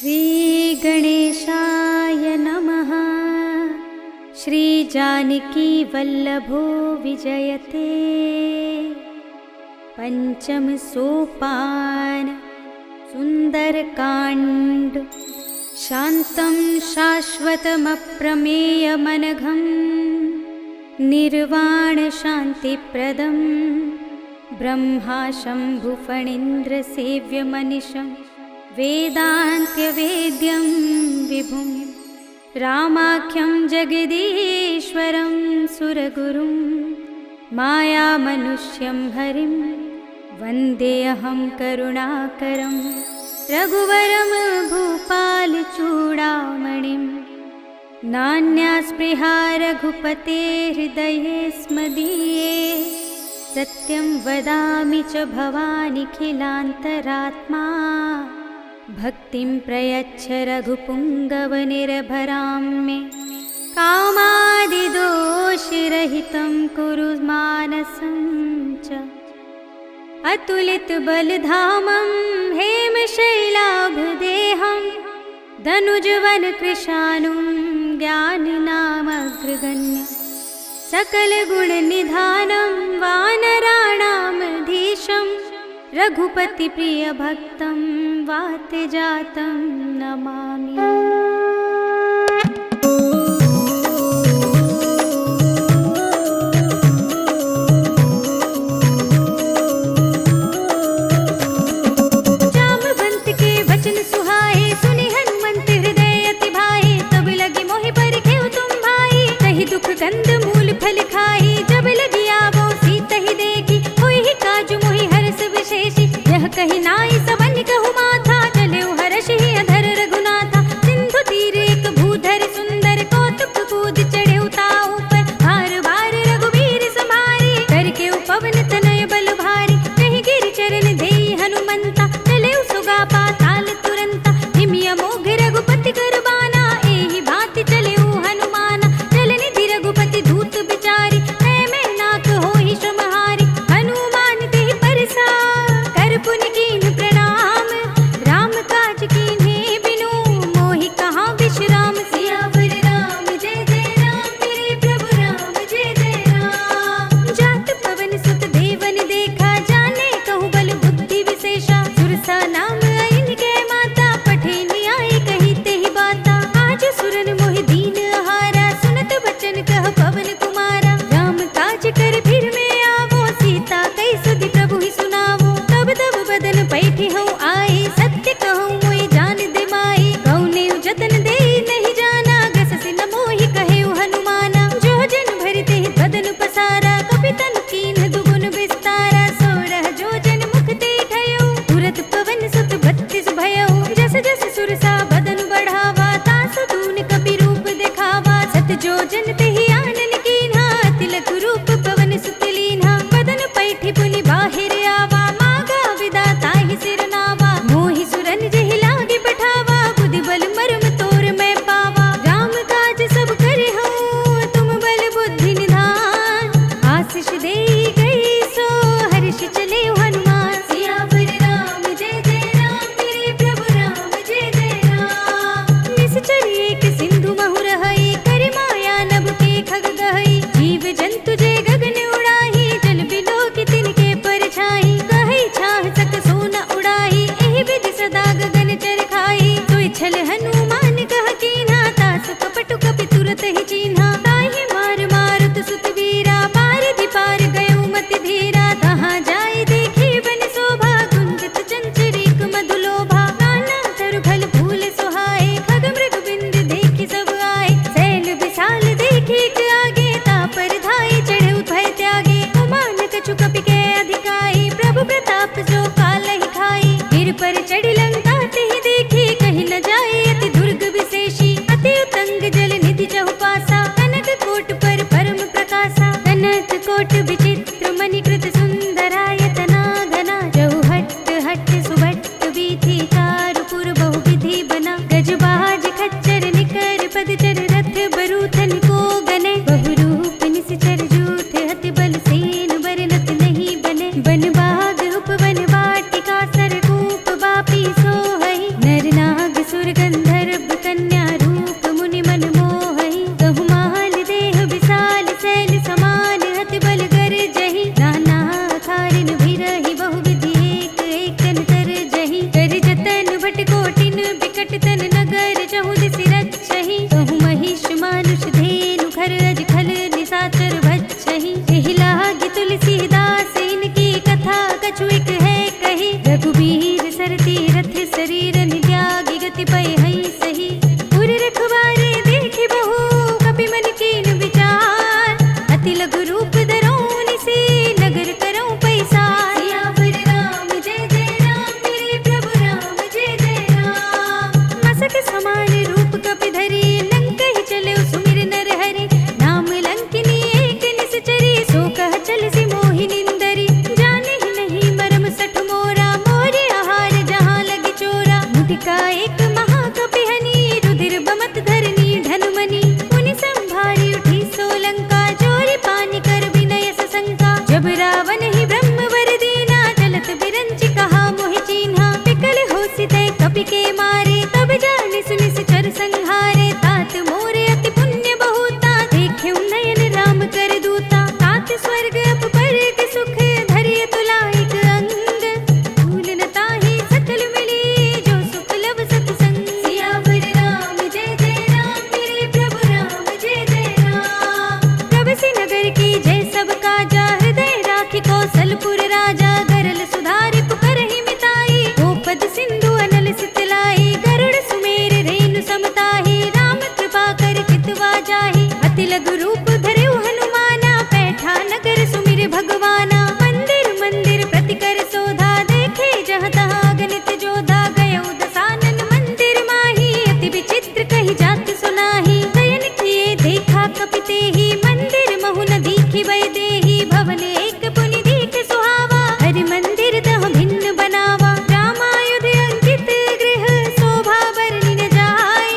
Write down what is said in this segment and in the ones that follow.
श्रीगणेशाय नमः। श्रीजानकीवल्लभो विजयते। पंचम सोपान सुंदरकांड। शान्तं शाश्वतमप्रमेयमनघं निर्वाणशान्तिप्रदं ब्रह्मा शम्भुफणीन्द्रसेव्यमनिशं वेदान्त्यवेद्यं विभुं रामाख्यं जगदीश्वरं सुरगुरुं मायामनुष्यं हरिं वन्देऽहं करुणाकरं रघुवरं भूपालचूडामणिं। नान्यास्पृहा रघुपते हृदये स्मदीये सत्यं वदामि च भवानिखिलान्तरात्मा। भक्तिं प्रयच्छ रघुपुङ्गवनिर्भरां मे कामादिदोषरहितं कुरु मानसं च। अतुलितबलधामं हेमशैलाभदेहं धनुजवनकृशानुं ज्ञानिनामग्रगण्यं सकलगुणनिधानं वानराणामधीशं रघुपतिप्रियभक्तं वातजातं नमामि। कंद मूल फल खाई जब लगी आवो सीत ही देखी होई ही काजु मोहि हरस विशेषी। यह कही नाई सबन कहु माथा चले हर्ष ही अधर रघुनाथा। सिंधु तीर एक भूधर सुंदर कौतुक कूद चढ़े ताऊ पर बार बार रघुवीर समारी करके उपवन तनय बल भारी। कहीं गिर चरण देई हनुमंता चले सुगा पाताल तुरंता। बिरन त्यागी गति पय हई सही। पुर रखवारे देखि बहु कपि मन कीन विचार, अति लघु रूप धरऊं निसी नगर करऊं पैसार। सियावर राम जय जय राम, मेरे प्रभु राम जय जय राम। मसक समान रूप कपि धरी, लंक ही चले सुमिर नर हरि। नाम लंकिनी एक निश्चरी, सो कह चल सी मोहि निंदरी। जाने ही नहीं मरम सठ मोरा, मोरे आहार जहाँ लगी चोरा। मुटिका एक महाकपि हनी, रुधिर बमत धरनी धनुमनी। मुनि संभारी उठी सोलंका, जोरी पानी कर विनय सशंका। जब रावण ही ब्रह्म वर दीना, चलत बिरंचि कहा मोहि चीन्हा। पिकल होसि तय कपि के मारे, तब जानि सुनि सिचर संहारे। तात मोरे अति पुण्य बहुता, देखे नयन राम कर दूता। तात स्वर्ग अपर के सुख, धरिय तुलाइक अंग। भूल न ताहि सकल मिली, जो सुख लब सतसंग। सियावर राम जय जय राम, मेरे प्रभु राम जय जय राम। प्रभसि नगर की जय सब काजा, हृदय राखि कौशलपुर राजा। गरल सुधारि पुकारहि मिताई, गोपद सिंधु अनल सितलाई। गरुड़ सुमेर रेणु समताहि, राम कृपा कर चितवा जाहि। अति लघु रूप धरेउ हनुमाना, बैठा नगर सुमिर भगवाना। मंदिर मंदिर प्रति कर सोधा, देखे जहाँ तहाँ गणित जोधा। गयउ दसानन मंदिर माही, अति विचित्र कही जात सुनाही। शयन किए देखा कपि तेहि, मंदिर महु न दीखि भय देहि। भवन एक पुनि दीख सुहावा, हरि मंदिर तह भिन्न बनावा। रामायुध अंकित गृह, शोभा बरनि न जाय।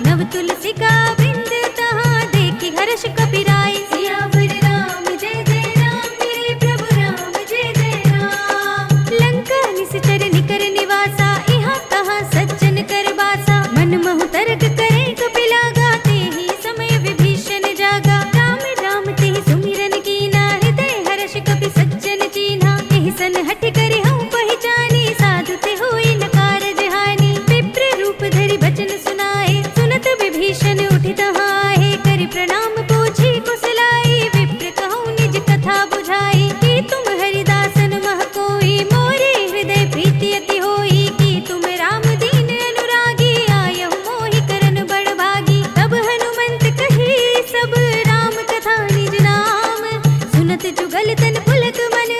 नव तुलसी का वृंद तहाँ, देखि हर्ष कपि राय। सियावर राम जय जय राम, मेरे प्रभु राम जय जय राम। लंका निश्चर निकर निवासा, यहाँ तहाँ सज्जन कर बासा। मन महु तर्क करे कपि लागा, तेहि समय विभीषण जागा। राम राम तेहि सुमिरन कीना, हृदय हर्ष कपि सज्जन चीन्हा। एहि सन हठ करे हऊँ पहिचानी, साधु ते होई न कारज हानि। विप्र रूप धरि बचन सुनाए, सुनत विभीषण उठि तहाँ आहे। करि प्रणाम पूछी कुशलाई, विप्र कहूँ निज कथा बुझाई। कि तुम हरिदासन मह कोई, मोरे हृदय प्रीति अति होई। कि तुम राम दीन अनुरागी, आयहु मोहि करन बड़ भागी। तब हनुमंत कही सब, राम कथा निज नाम। सुनत जुगल तन पुलक मन,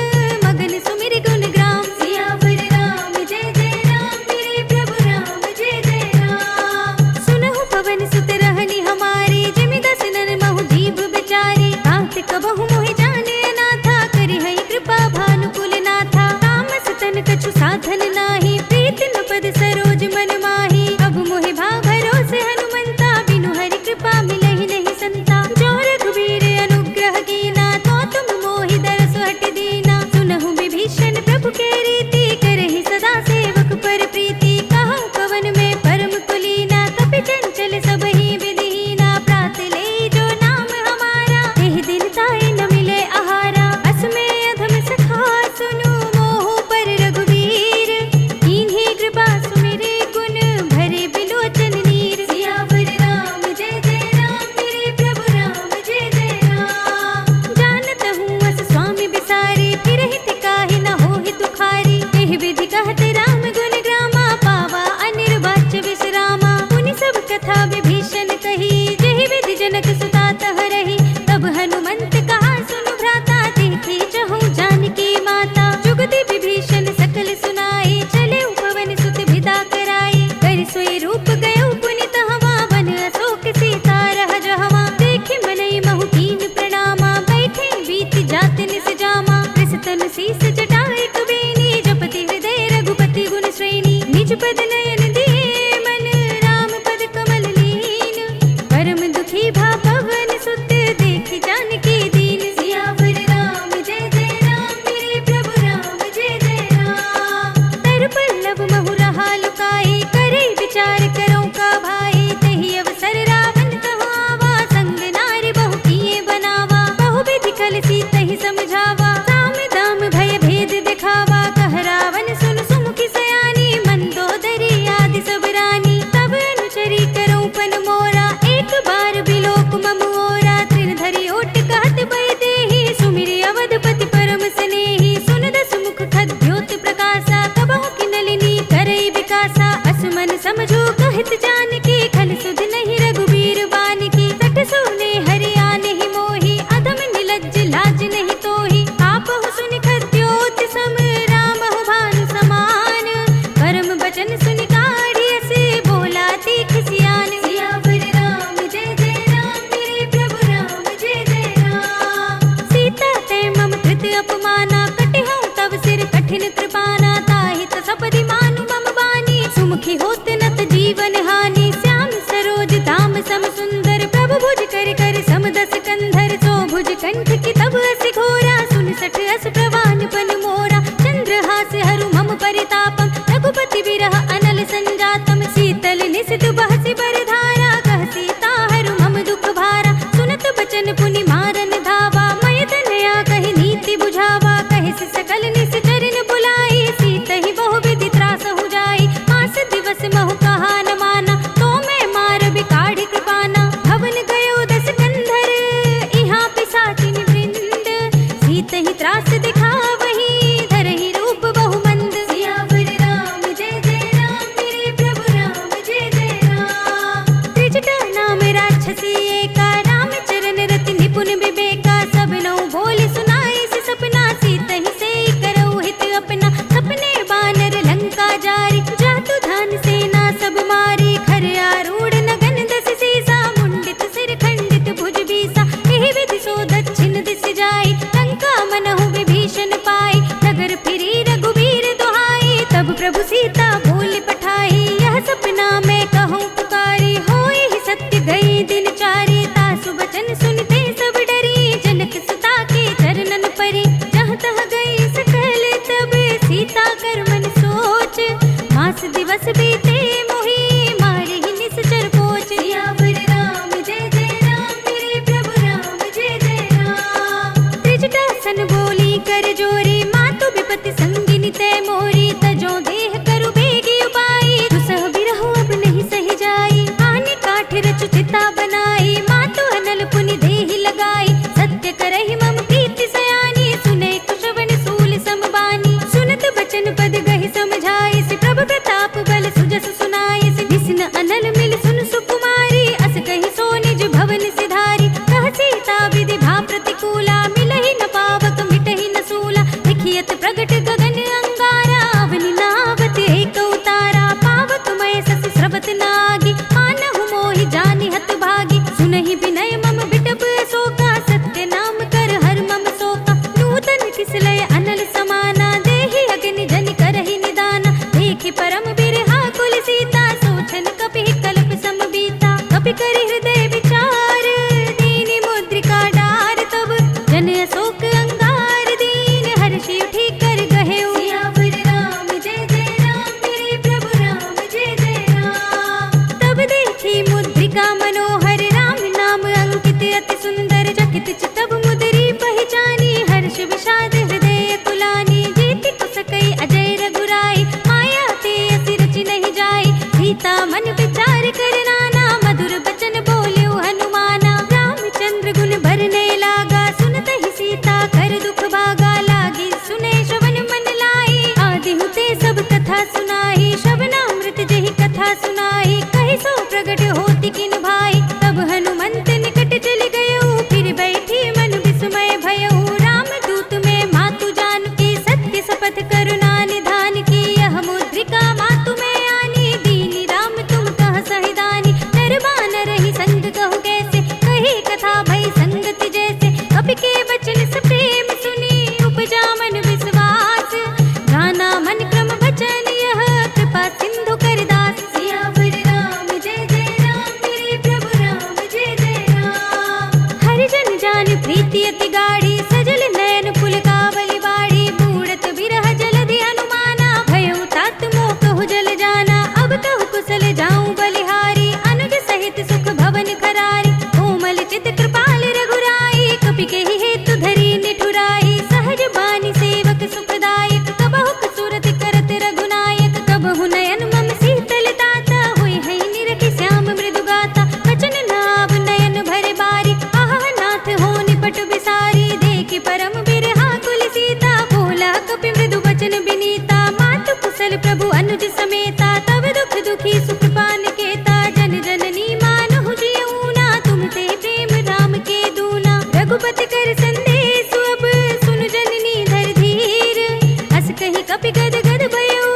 मगन सुमिर गुण ग्राम। सियावर राम जय जय राम, मेरे प्रभु राम जय जय राम। सुनहु पवन सुत रहनि हमारी, जिमि दस नर महु जीव बिचारी। तात कबहु मोहि जाने अनाथा, करि हई कृपा भानुकुल नाथा। तामस तन कछु साधन नाही, प्रीति न पद सरोज मन माही। अब मोहि भाव भरोसे हनुमंता, बिनु हरि कृपा मिलहि नहीं संता। जो रघुबीर अनुग्रह कीना, तो तुम मोहि दरस हट दीना। सुनहु विभीषण प्रभु के रीति, करहि सदा सेवक पर प्रीति। कहूँ कवन में परम कुलीना, कपि चंचल सबहि विधिहीना। प्रात ले जो नाम हमारा, एहि दिन ताहि न मिले आहारा। अस में अधम सखा सुनु, मोहु पर रघुवीर। कीन्ही कृपा सुमिरे गुण, भरे बिलोचन नीर। सियावर राम जय जय राम, मेरे प्रभु राम जय जय राम। जानत हूँ अस स्वामी बिसारी, फिरहि तिकाहि न होहि दुखारी। एहि विधि कहत राम गुण ग्रामा, पावा अनिर्वाच्य विश्रामा। मुनि सब कथा विभीषण कही, जेहि विधि जनक सुता तह रही। तब हनुमंत कहा सुनु भ्राता, देखी चहु जानकी माता। जुगति विभीषण सकल सुनाई, चले पवन सुत विदा कराई। कर सोई रूप गयो पुनि तहवा, वन अशोक सीता रह जहवा। देखि मनई महु कीन प्रणामा, बैठे बीत जात निस जामा। कृस तन शीस जटाए कुबेनी, जपति हृदय रघुपति गुण श्रेणी। निज पद नयन दिए मन, राम पद कमल लीन। परम दुखी भा पवन सुत, देखि जानकी दीन। सियावर राम जय जय राम, मेरे प्रभु राम जय जय राम। तर पल्लव महु रहा लुकाई, करे विचार करो का भाई। तहि अवसर रावण कहाँ आवा, संग नारी बहु किए बनावा। बहु विधि कल सी तहि समझावा, साम दाम भय भेद दिखावा। कह रावण सुन सुमुखी सयानी, मंदोदरी मन समझो कहत जानकी, खल सुध नहीं रघुबीर बानकी। सठ सोने हरियाणे ही मोही, अधम निलज्ज लाज नहीं तोही। आपहु सुनि खद्योत सम, राम हो भानु समान। परम बचन सुनि काढ़िय से, बोला तीख सियान। सियावर राम जय जय राम, मेरे प्रभु राम जय जय राम। सीता ते मम कृत अपमाना, कटिहउँ तव सिर कठिन कृपाना। ताहि त सपदि मानु मम बानी, सुमुखी होत नत जीवन हानि। श्याम सरोज धाम सम सुंदर, प्रभु भुज कर कर सम दस कंधर। सो भुज कंठ की तब अस घोरा, सुन सठ अस प्रवान पन मोरा। चंद्रहास हरु मम परितापम, रघुपति बिरह अनल संजातम। शीतल निसित बहसि बरधारा, कह सीता हरु मम दुख भारा। सुनत बचन पुनि मारन धावा, मय तनया कहि नीति बुझावा। कहि सकल निश्चरन बुलाई, सीतहि बहु विधि त्रासहु जाई। मास दिवस महु कहा न माना, तो मैं मार बिकाढ़ि कृपाना। भवन गयो दस कंधर, इहाँ पिशाचिन वृंद। सीतहि त्रास दिखावहि, धरहि रूप बहु मंद। सियावर राम जय जय राम, मेरे प्रभु राम जय जय राम। त्रिजटा नाम राक्षसी एका, राम चरण रति निपुण विवेका। सब नौ बोल सुनाए से सपना, सीतहि से करऊ हित अपना। सपने बानर लंका जारी, जातु धान सेना सब मारी। खर आरूढ़ नगन दस सीसा, मुंडित सिर खंडित भुज बीसा। एहि विधि सो दक्षिण दिस जाई, लंका मनहु विभीषण पाई। नगर फिरी रघुबीर दुहाई, तब प्रभु सीता बोल पठाई। यह सपना मैं कहूँ पुकारी, होए ही सत्य गई दिन चारी। तासु बचन सुनते सब डरी, जनक सुता के चरणन परी। जहाँ तह गई सकल तब, सीता कर मन सोच। मास दिवस बीते मोही, मारे ही निश्चर पोच। सियावर राम जय जय राम, मेरे प्रभु राम जय जय राम। त्रिजटा सन बोली कर जोरी, मातु विपति संगिनी तै मोरी। तजो देह करु बेगी उपाई, दुसह बिरहु अब नहीं सही जाई। आने काठ रचु चिता बनाई, मातु अनल पुनि देहि लगाई। सत्य करहि मम प्रीति सयानी, सुने कुशवन सूल समबानी। सुनत बचन पद गहि समझाई, से प्रभु प्रताप बल सुजस सुनाई। से विष्णु अनल मिल सुन सुकुमारी, अस कहि सो निज भवन सिधारी। कह सीता विधि भा प्रतिकूला, मिलहि न पावक मिटहि न सूला। लिखियत प्रगट गगन अंगारा, अवनि नावत एक उतारा। पावक मय सस स्रवत नागी, मानहु मोहि जानि हत भागी। सुनहि विनय मम बिटप अशोका, सत्य नाम कर हर मम शोका। नूतन किसलय अनल समाना, देहि अग्नि जनि करहि निदाना। देखि परम बिरहा कुल सीता, सोचन कपिहि कल्प सम बीता। कपि करि हृदय विचार, दीनि मुद्रिका डार। तब जन अशोक अंगार, दीन हर्षि उठि कर गहेउ। सियावर राम जय जय राम, मेरे प्रभु राम जय जय राम। तब देखी मुद्रिका मनोहर, राम नाम अंकित अति सुंदर। चकित चितव मुदरी पहचानी, हर्ष विषाद हृदय कुलानी। जीति कुसकई अजय रघुराई, माया ते असि रचि नहीं जाई। सीता मन विचार कर नाना, मधुर बचन बोल्यो हनुमाना। रामचंद्र गुण भरने लागा, सुनत ही सीता कर दुख भागा। लागी सुने श्रवण मन लाई, आदि हुते सब कथा सुनाई। श्रवणामृत जहि कथा सुनाई, कहि सो प्रगट होति किन भाई। तब हनुमंत निकट चल गयो, फिर बैठी मन विस्मय भयउ। राम दूत में मातु जानकी, सत्य शपथ करुणा निधान की। यह मुद्रिका मातु में आनी, दीनी राम तुम कह सहिदानी। नर बानर ही संग कहु कैसे, कही कथा भई संगति जैसे। कपि के बचन से प्रेम सुनी, उपजा मन विश्वास। जाना मन क्रम बचन यह, कृपा सिंधु कर दास। सियावर राम जय जय राम, मेरे प्रभु राम जय जय राम। हरिजन जान प्रीति अति गाढ़ी, सजल नयन पुलकावली बाड़ी। बूढ़त बिरह जलधि हनुमाना, भयउ तात मोह कहु जल जाना। अब कहु कुशल जाऊं बलिहारी, अनुज सहित सुख भवन खरारी। कोमल चित कृपाल रघुराई, कपि के ही हेतु की सुखपान केता जन जननी मानहु जियऊना तुम ते प्रेम राम के दूना रघुपति कर संदेश अब सुनु जननी धर धीर अस कही कपि गद गद भयो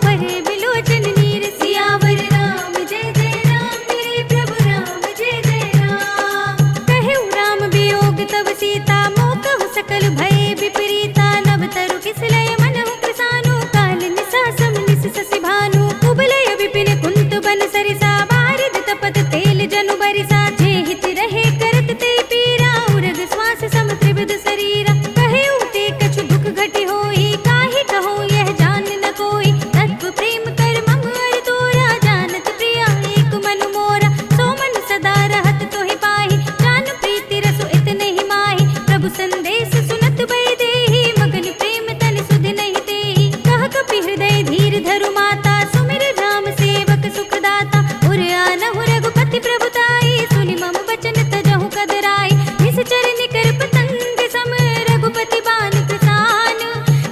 भरे बिलोचन नीर सियावर राम जय जय राम मेरे प्रभु राम जय जय राम कहु राम वियोग तब सीता मोकहु सकल भय विपरीता नव तरु किस लय मनहु कृसानु काल निसा सम निस ससि भानु कुबलय विपिन कुंत बन सरिसा बारिद तपत तेल जनु बरिसा जे हित रहे करत ते पीरा उरग श्वास सम त्रिविध शरीरा कहे ते कछु दुख घटी होई काहे कहो यह जान न कोई तत्व प्रेम कर मम अर तोरा जानत प्रिया एक मन मोरा सो मन सदा रहत तोहि पाहि जान प्रीति रसु इतने ही माहि प्रभु संदेश सुनत भय देहि मगन प्रेम तन सुध नहीं तेहि कह कपि हृदय धीर धरु माता सुमिर राम सेवक सुखदाता उर आनहु रघुपति प्रभुताई सुनि मम बचन तजहु कदराई निश्चर निकर पतंग सम रघुपति बान कृसान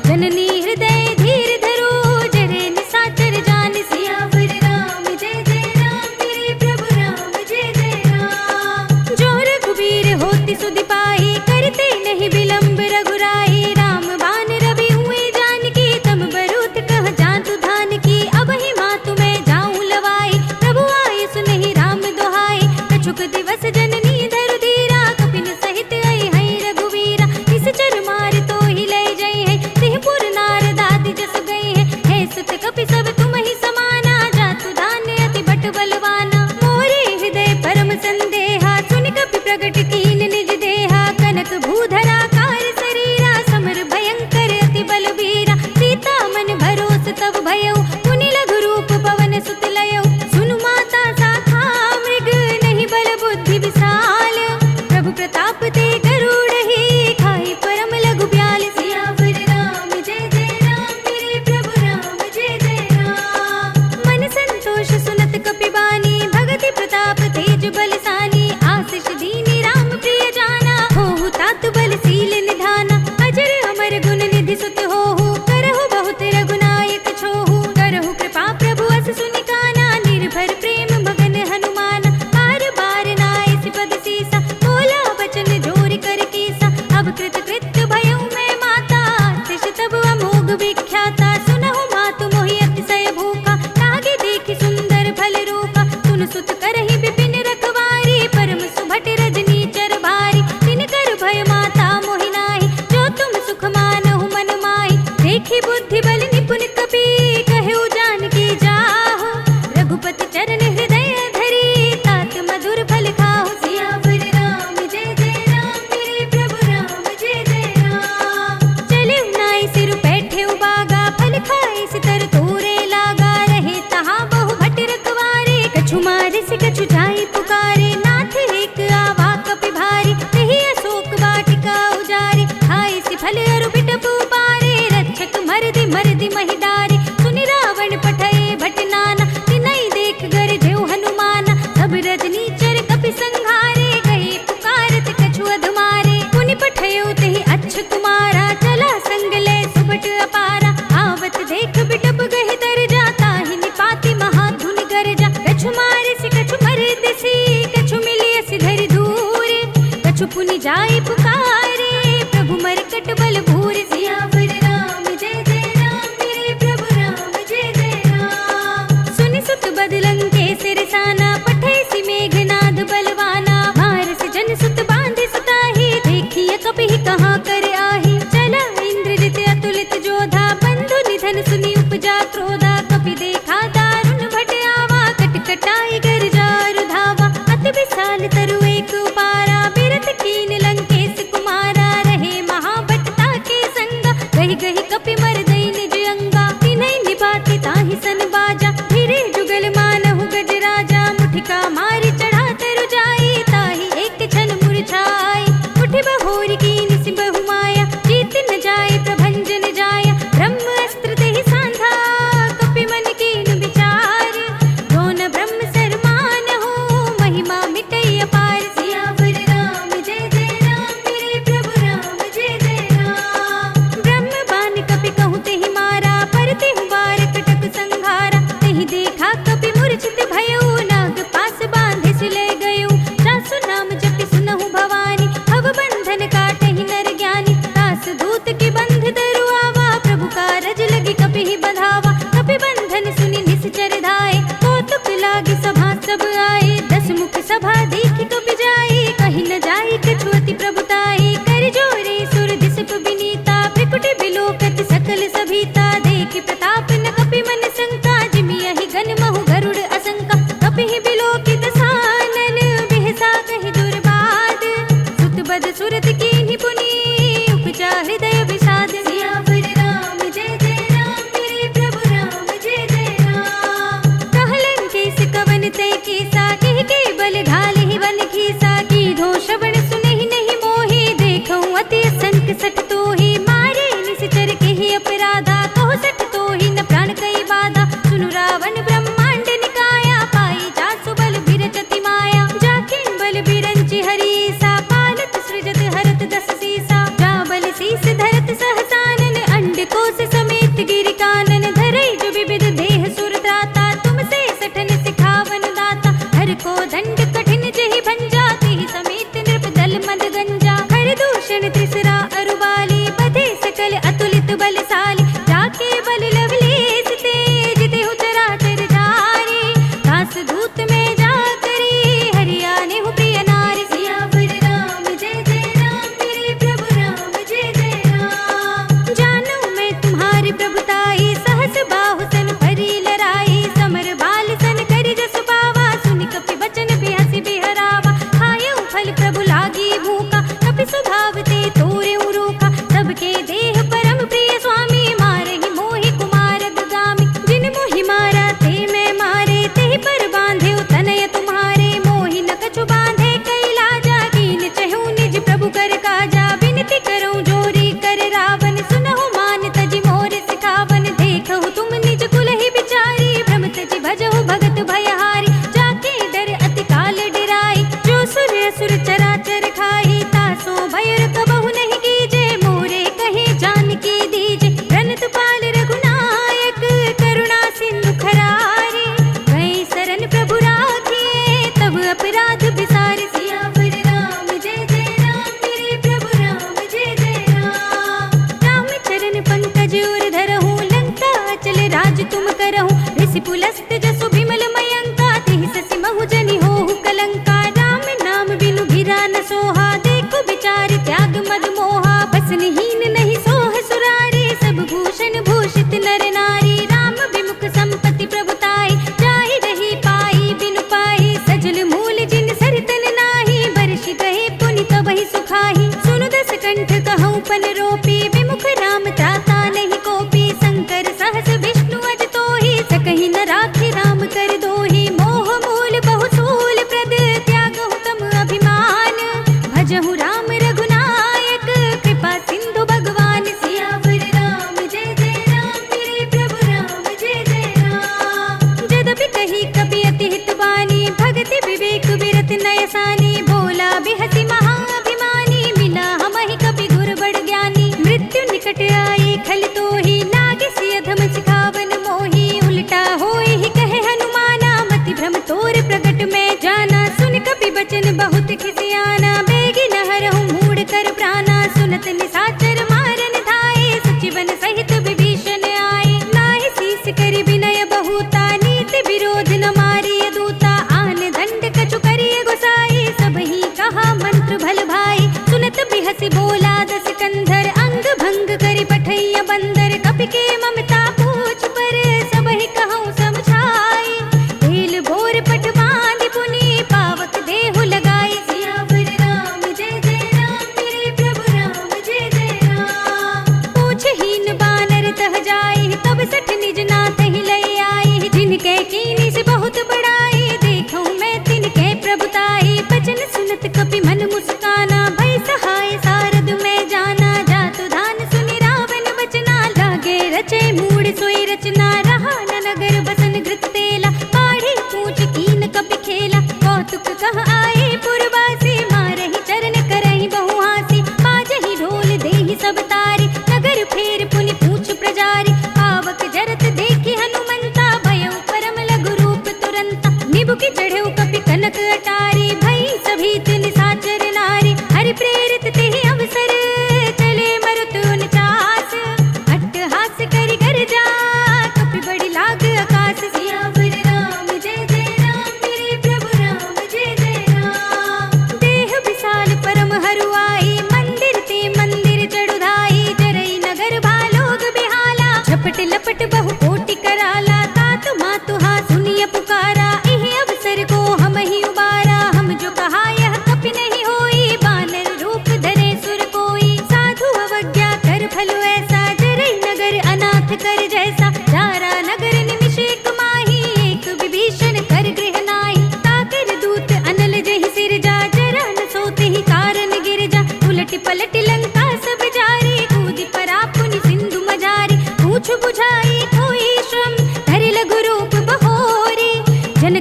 जननी हृदय धीर धरो जरे निसाचर जान सियावर राम जय जय राम मेरे प्रभु राम जय जय राम जो रघुबीर होति सुधि पाहि करते नहीं विलंब रघुराई राम बान रवि हुए जानकी तम बरूत कह जातु धान की अब ही मातु मैं जाऊं लवाई प्रभु आए सुनहि राम दोहाई कछुक दिवस जननी धरु धीरा कपिन सहित आई है रघुवीरा निश्चर मार तो ही ले जई है सिंहपुर नारद आदि जस गई है सुत कपि सब तुम ही समाना जातु धान्य अति बट बलवाना मोरे हृदय परम संदेहा सुनि कपि प्रगट कीन निज देहा कनक भूधरा कार शरीरा समर भयंकर अति बलवीरा सीता मन भरोस तब भयउ पुनि लघु रूप पवन सुत लयउ सुनु माता साखा मृग नहीं बल बुद्धि विशाल प्रभु प्रताप ते गरुड़हि खाई परम लघु ब्याल सियावर राम जय जय राम मेरे प्रभु राम जय जय राम मन संतोष सुनत कपि बानी भगति प्रताप तेज बलसानी आशीष दीनी राम प्रिय जाना होहु तात बलशील निधाना अजर अमर गुण निधि सुत होहु करहु बहुत रघुनायक छोहु करहु कृपा प्रभु अस सुनि काना निर्भर प्रेम मगन हनुमान बार बार नाय सिपद सीसा बोला बचन जोर कर कीसा अब कृत कृत्य भयउ मैं माता तिश तब अमोघ विख्याता सुनहु मातु मोहि अतिशय भूखा लागे देखि सुंदर फल रूपा सुन सुत करहि विपिन रखवारी परम सुभट रजनी चर भारी तिन कर भय माता मोहि नाहि जो तुम सुख मानहु मन माहि देखि बुद्धि बल निपुण कपि कहु जानकी जाहु रघुपति चरण हृदय धरी तात मधुर फल खाहु सियावर राम जय जय राम मेरे प्रभु राम जय जय राम चले नाई सिर बैठे बागा फल खाए सितर तोरे लागा रहे तहाँ बहु भट रखवारे कछु मारे से कछु जाई पुकारे नाथ एक आवा कपि भारी कही अशोक वाटिका उजारे खाए सि फल अरु बिटपु पारे रक्षक मरदि महिडारे सुनि रावण पठये भट नाना तिनहि देख गर जेउ हनुमाना सब रजनी चर कपि संघारे गए पुकारत कछु अधमारे पुनि पठयो तेहि अच्छ कुमारा चला संग ले सुभट अपारा आवत देख बिटप गहि तर जाता ही निपाति महाधुनि गरजा कछु मारे से कछु मरद सी कछु मिलिय सिधरि धूर कछु पुनि जाय पुकारे प्रभु मरकट बल भूर सियावर राम जय जय राम मेरे प्रभु राम जय जय राम सुनि सुत बदलंग के सिरसाना पठे सि मेघनाद बलवाना मारस जन सुत बांधे सुताही देखिए कपि कहाँ कर आही चला इंद्रजित अतुलित जोधा बंधु निधन सुनि उपजा क्रोधा कपि देखा दारुण भट आवा कटकटाई गर जार धावा अति विशाल तरु एक उपारा बिरत कीन लंकेश कुमारा रहे महाभटता के संगा गहि गहि कपि मर दई निज अंगा तिन्हि निभाति ताहि सन बाजा धीरे जुगल मानहु गज राजा मुठिका मारी चढ़ा तरु जाई ताहि एक क्षण मुरझाई उठि बहोरी कीन सि बहु माया जीत न जाय प्रभंजन जाया ब्रह्म अस्त्र तेहि सांधा कपि मन कीन विचार दोन ब्रह्म सरमान हो महिमा मिटई अपार सियावर राम जय जय राम मेरे प्रभु राम जय जय राम ब्रह्म बान कपि कहु तेहि मारा पर तेहु बार कटक संघारा तेहि देखा कपि मुरझ सब आए, 10 मुख सभा देखी कपि जाए, कहीं न जाए कछुअति प्रभुताई, कर जोरे सुर दिसप विनीता, भ्रिकुटि बिलोकत सकल सभीता, देखि प्रताप न कपि मन शंका, जिमि यहि गण महु गरुड़ असंका, कपिहि बिलोकित सानन, बिहसा कहि दुर्बाद, सुत बद सुरत कीन्हि पुनि, उपजा हृदय विषाद। सियावर राम जय जय राम, मेरे प्रभु राम जय जय राम। कहलन केस कवन तय केसा, कहि के बल ढालहि वन खीसा, कीधो श्रवण सुनहि नहीं मोहि, देखऊं अति संक सठ तोहि, मारे निश्चर केहि अपराधा, कहो सठ तोहि न प्राण कई बाधा, सुनु रावण ब्रह्मांड निकाया, पाई जासु बल बिरचति माया, जाके बल बिरंचि हरीसा, पालत सृजत हरत 10 सीसा, जा बल शीस धरत सहसानन, अंड कोश समेत गिरि कानन, धरई जो विविध देह सुर त्राता, तुमसे सठन सिखावन दाता, हर को दंड कठिन जेहि भंजा, तेहि समेत नृप दल मद गंजा, हर दूषण त्रिसरा अरुबाली, बधे सकल अतुलित बलशाली, जाके बल लवलेश तेज, देहु चराचर जारी, दास दूत में जा करी, हरियाने हु प्रिय नारी। सियावर राम जय जय राम, मेरे प्रभु राम जय जय राम। जानू मैं तुम्हारी प्रभुताई, सहस बाहु सन परी लराई, समर बाल सन करि जसु पावा, सुनि कपि बचन बिहसि बिहरावा, खायऊ फल प्रभु लागी भूखा, कपि स्वभाव ते तोरेउ रूखा, सबके देह परम प्रिय स्वामी, मारहि मोहि कुमार दुगामी, जिन मोहि मारा ते मैं मारे, तेहि पर बांधेउ तनय तुम्हारे, मोहि न कछु बांधे कैलाजा, कीन चहु निज प्रभु कर काजा, विनती करऊं जोरी कर रावण, सुनहु मान तजि मोर सिखावन, देखहु तुम निज कुल ही बिचारी, भ्रम तजि भजहु भगत भयहारी, जाके डर अति काल डिराई, जो सुर असुर चराचर खाई, तासो भयर कबहु नहीं कीजे, मोरे कहे जानकी दीजे, प्रणत पाल रघुनायक, करुणा सिंधु खरारे, गए शरण प्रभु राखिए, तब अपराध बिसारे। सियावर राम जय जय राम, मेरे प्रभु राम जय जय राम। राम चरण पंकज उर धरहु, लंका अचल राज तुम करहु, ऋषि पुलस्त जसु बिमल मयंका, तेहि ससि महु जनि होहु कलंका, राम नाम बिनु गिरा न सोहा, देखो बिचारि त्याग मद मोहा, बसनहीन नहीं सोह सुरारी, सब भूषण भूषित नर नारी, राम विमुख संपत्ति प्रभुताई, जाहि रही पाई बिनु पाई, सजल मूल जिन सरितन नाही, बरषि गए पुनि तबहि सुखाही, सुनु 10 कंठ कहऊं पन रोपी, विमुख राम त्राता नहीं कोपी, शंकर सहस विष्णु अज तोहि, सकहि न राखि राम कर दोहि, मोह मूल बहु सूल प्रद, त्यागहु तम अभिमान, भजहु राम रघुनायक, कृपा सिंधु भगवान। सियावर राम जय जय राम, मेरे प्रभु राम जय जय राम। जदपि कही कपि अति हित बानी, भगति विवेक बिरत नयसानी, बोला बिहसि महाअभिमानी, मिला हमहि कपि गुर बड़ ज्ञानी, मृत्यु निकट आए खल तोहि, लागे सिय अधम सिखावन मोहि, उल्टा होए ही कहे हनुमाना, मति भ्रम तोर प्रगट में जाना, सुन कपि बचन बहुत खिसियाना, बेगी न हरहु मूढ़ कर प्राणा, सुनत निशाचर मारन धाये, सचिवन सहित विभीषण आए, नाहि शीस करि विनय बहुता, नीति विरोध न मारिय दूता, आन दंड कछु करिय गोसाई, सबहि कहा मंत्र भल भाई, सुनत बिहसि बोला 10 कंधर, अंग भंग करि पठैया बंदर, कपि के ममता पूछ पर, सबहि कहऊं समझाई, तेल भोर पट बांधि पुनि, पावक देहु लगाई। सियावर राम जय जय राम, मेरे प्रभु राम जय जय राम। पूछहीन बानर तह जाई, तब सठ निज नाथ ही लई आई, जिनके कीनी से बहुत बड़ाई, देखऊं मैं तिनके प्रभुताई, बचन सुनत कपि मन मुस्काना, भई सहाय सारद में जाना, जातु धान सुनि रावण बचना, लागे रचे मूढ़ सोई रचना, रहा न नगर बसन घृत तेला, पाढ़ी पूछ कीन कपि खेला, कौतुक कह आए पुरवासी, मारहि चरण करहि बहु हासी, बाजहि ढोल देहि सब तारी, नगर फेर पुनि पूछ प्रजारी, पावक जरत देखि हनुमंता, भयउ परम लघु रूप तुरंता, निबुकि चढ़ेउ कपि कनक अटारी, भई सभीत निशाचर नारी, हरि प्रेरित तेहि अवसर, चले मरुत 49, अट्टहास करि गर्जा, कपि बड़ी लाग आकाश। सियावर राम जय जय राम, मेरे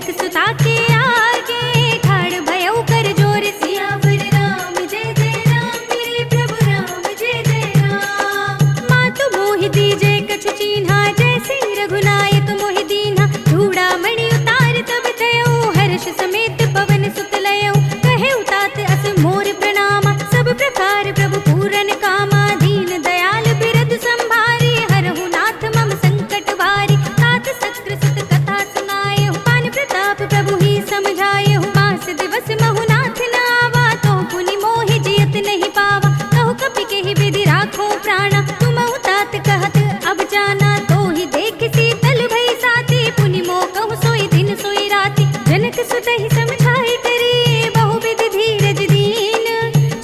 जनक सुता के आगे ठाड़ भयउ कर जोर सियावर राम जय जय राम मेरे प्रभु राम जय जय राम। मातु मोहि दीजे कछु चीन्हा जैसे रघुनायक मोहि दीन्हा धूड़ा मणि उतार तब तयउ हर्ष समेत पवन सुत लयउ कहे उतात अस मोर प्रणामा सब प्रकार प्रभु पूरन कामा दीन दयाल बिरद संभारी हरहु नाथ मम संकट भारी तात सत्र सुत कथा सुनाए पान प्रताप प्रभु ही समझाए मास दिवस महु नाथ न आवा तो पुनि मोहि जियत नहीं पावा कहु कपि केहि विधि राखो प्राणा तुम तात कहत अब जाना तो ही देख शीतल भई साथी पुनि मोह कहु सोई दिन सोई राति जनक सुत ही समझाए करी बहु विधि धीरज दीन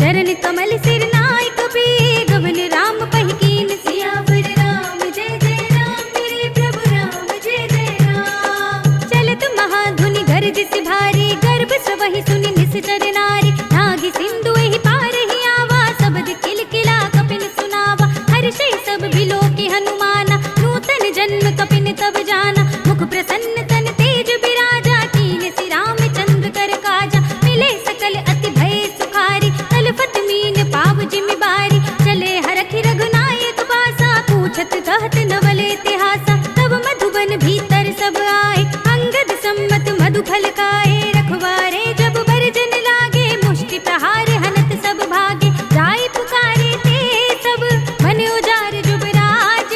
चरण कमल सिर नाय कपि गगन राम पहिकीन सियावर राम जय जय राम मेरे प्रभु राम जय जय राम। चलत महाधुनि गर्ज सि भारी गर्भ सबहि सुनि निश्चर नारी नागी सिंधु एहि पार ही आवा सबद किलकिला कपिन सुनावा हर्षै सब भिलो के हनुमाना नूतन जन्म कपिन तब जाना मुख प्रसन्न तन तेज बिराजा कीन सि रामचंद्र कर काजा मिले सकल अति भय सुखारी तलपत मीन पाव जिमि बारी चले हरखि रघुनायक बासा पूछत कहत नवल इतिहासा तब मधुबन भीतर सब आए अंगद सम्मत मधु फल खाए रखवारे जब बरजन लागे मुष्टि प्रहार हनत सब भागे जाय पुकारे ते सब मन उजार जुबराज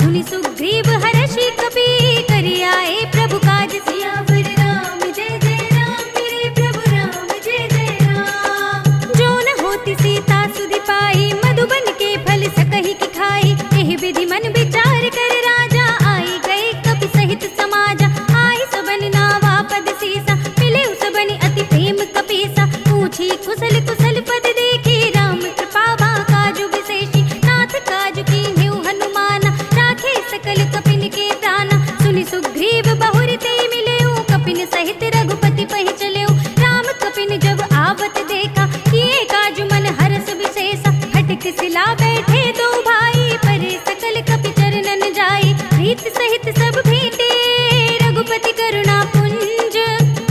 सुनि सुग्रीव हर्षि कपि करि आए प्रभु काज सियावर राम जय जय राम मेरे प्रभु राम जय जय राम। जो न होती सीता सुधि पाई मधुबन के फल सकहि की खाई एहि विधि मन विचार कर राजा आई गए कपि सहित समाजा आई सबन नावा पद सीसा मिले सबन अति प्रेम कपीसा पूछी कुशल कुशल पद देखी राम कृपा काजु विशेषी नाथ काजु कीन्हु हनुमाना राखे सकल कपिन के प्राणा सुनि सुग्रीव बहुर ते मिलेउ कपिन सहित रघुपति पहि चलेउ राम कपिन जब आवत देखा किए काजु मन हरस विशेषा हटिक सिला बैठे दो भाई परे सकल कपि चरणन जाई प्रीत सहित सब भेंटे रघुपति करुणा पुंज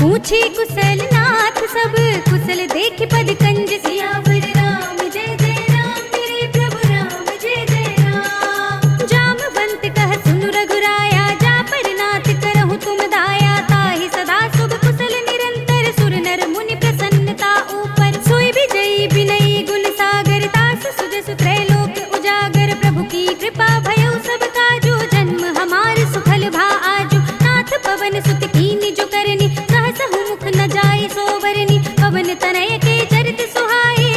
पूछी कुशल नाथ सब कुशल देख पद कंज सियावर राम जय जय राम मेरे प्रभु राम जय जय राम। जामवंत कह सुनु रघुराया जा पर नाथ करहु तुम दाया ताहि सदा शुभ कुशल निरंतर सुर नर मुनि प्रसन्नता ऊपर सोई विजयी विनयी गुण सागर तास सुजस त्रैलोक उजागर प्रभु की कृपा भयउ सब काजू जन्म हमार सुफल भा आजू नाथ पवन सुत कीनि जो करनी सहस मुख न जाय सोवरनी पवन तनय के चरित सुहाए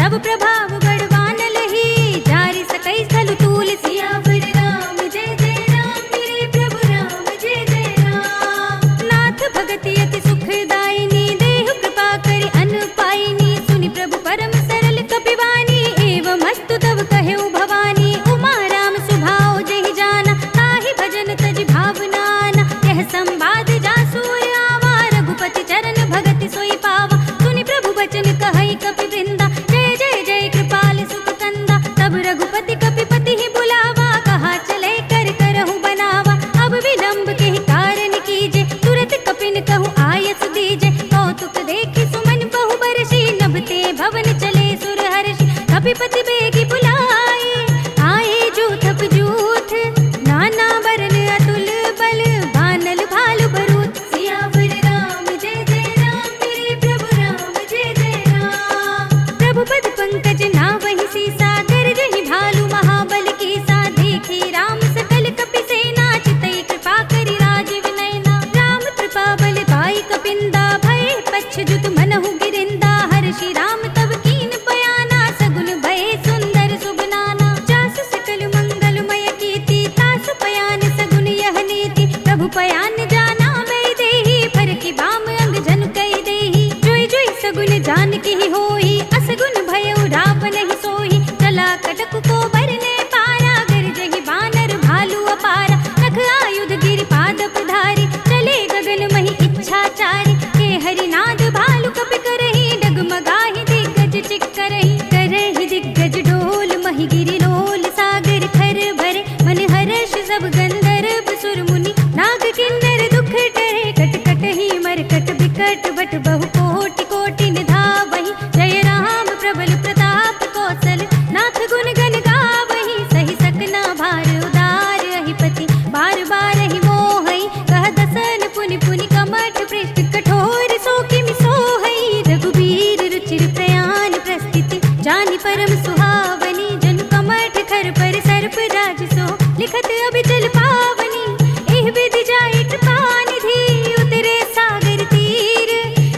जब प्रभाव गढ़वान लही जारी सकई स्थल तूल सियावर राम जय जय राम मेरे प्रभु राम जय जय राम। नाथ भगति अति सुखदायिनी देहु कृपा करि अन्न पाइनी सुनि प्रभु परम सरल कपिवानी एवं अस्तु तब कहे भवानी उमा राम सुभाव जहि जाना ताहि भजन तज भावनाना यह संवाद जासूर आवा रघुपति चरण भगति सोई पावा सुनि प्रभु बचन कहई कपि वृंदा जय जय जय कृपाल सुख कंदा। तब रघुपति कपिपति ही बुलावा कहा चले कर करहु बनावा अब विलंब के ही कारण कीजे तुरत कपिन कहूँ आयस दीजे कौतुक देखी सुमन बहु बरसी नभते भवन चले सुर हर्षि कपिपति बेगी बुलाए आए जूथ जूथ नाना बरन अतुल बल बानल भालु बरूथ सियावर राम जय जय राम मेरे प्रभु राम जय जय राम। प्रभु पद पंकज नावहि सीसा गरजहि भालु महाबल कीसा देखी राम सकल कपि सेना चितई कृपा करि राजीव नयना राम कृपा बल पाई कपिंदा भय पच्छ जुत मनहु गिरिंदा हर्षि राम तब कीन बयाना सगुन भय सुंदर सुबनाना जासु सकल मंगलमय कीर्ति तासु पयान सगुन यह नीति प्रभु पयान जाना मैं देही पर की बाम अंग जन कई देही जोई जोई सगुन जान की ही होई असगुन भय रावण ही सोही चला कटक को बरने पारा गरजहि बानर भालू अपारा नख आयुध गिरि पाद पधारी चले गगन मही इच्छाचारी के हरिनाद भालू कपि करही डगमगाहि दिग्गज चिक्करहि करहि दिग्गज डोल मही गिरि लोल सागर खर भरे मन हर्ष सब गंधर्व सुर मुनि नाग किन्नर दुख टरे कट कट ही मरकट बिकट बट बहु कोटि कोटि निधावहि जय राम प्रबल प्रताप कौशल नाथ गुण गण गावहि सही सकना भार उदार अहिपति बार बार ही मोहई कह दसन पुनि पुनि कमठ पृष्ठ कठोर सो किमि सोहई रघुबीर रुचिर प्रयाण प्रस्थिति जानि परम सुहावनी जन कमठ खर पर सर्प राज सो लिखत अभिचल पावनी एह विधि जाय कृपा निधि उतरे सागर तीर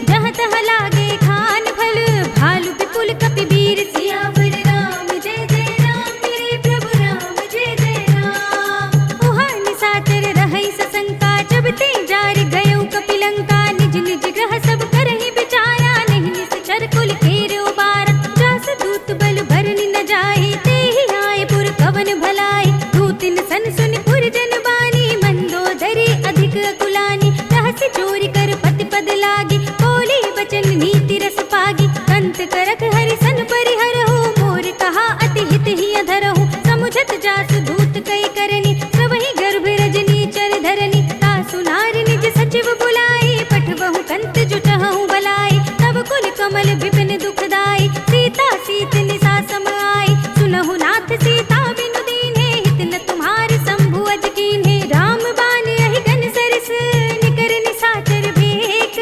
जहाँ तहाँ लागे खान फल भालु विपुल कपि वीर सियावर राम जय जय राम मेरे प्रभु राम जय जय राम। उहाँ निशाचर रहई सशंका जब ते जार गयो कपि लंका निज निज ग्रह सब करहि विचारा नहीं निश्चर कुल केर उबारा जास दूत बल भरनि न जाहि तेहि आए पुर कवन भलाई दूतिन सन सुनि पुर जन बानी मंदोदरी अधिक अकुलानी रहस्य चोरी कर पति पद लागी बोली बचन नीति रस पागी कंत करक हरि सन परिहरहु मोर कहा अति हित ही अधरहु समुझत जास दूत कई करनी सबहि गर्भ रजनी चर धरनी तासु नार निज सचिव बुलाई पठबहु कंत जुटहु बलाई तब कुल कमल विपिन दुखदाई सीता सीत निसा सम आई सुनहु नाथ सीता बिनु दीन्हे हित न तुम्हार शंभु अज कीन्हे राम बान यहि गन सरस निकर निशाचर भेक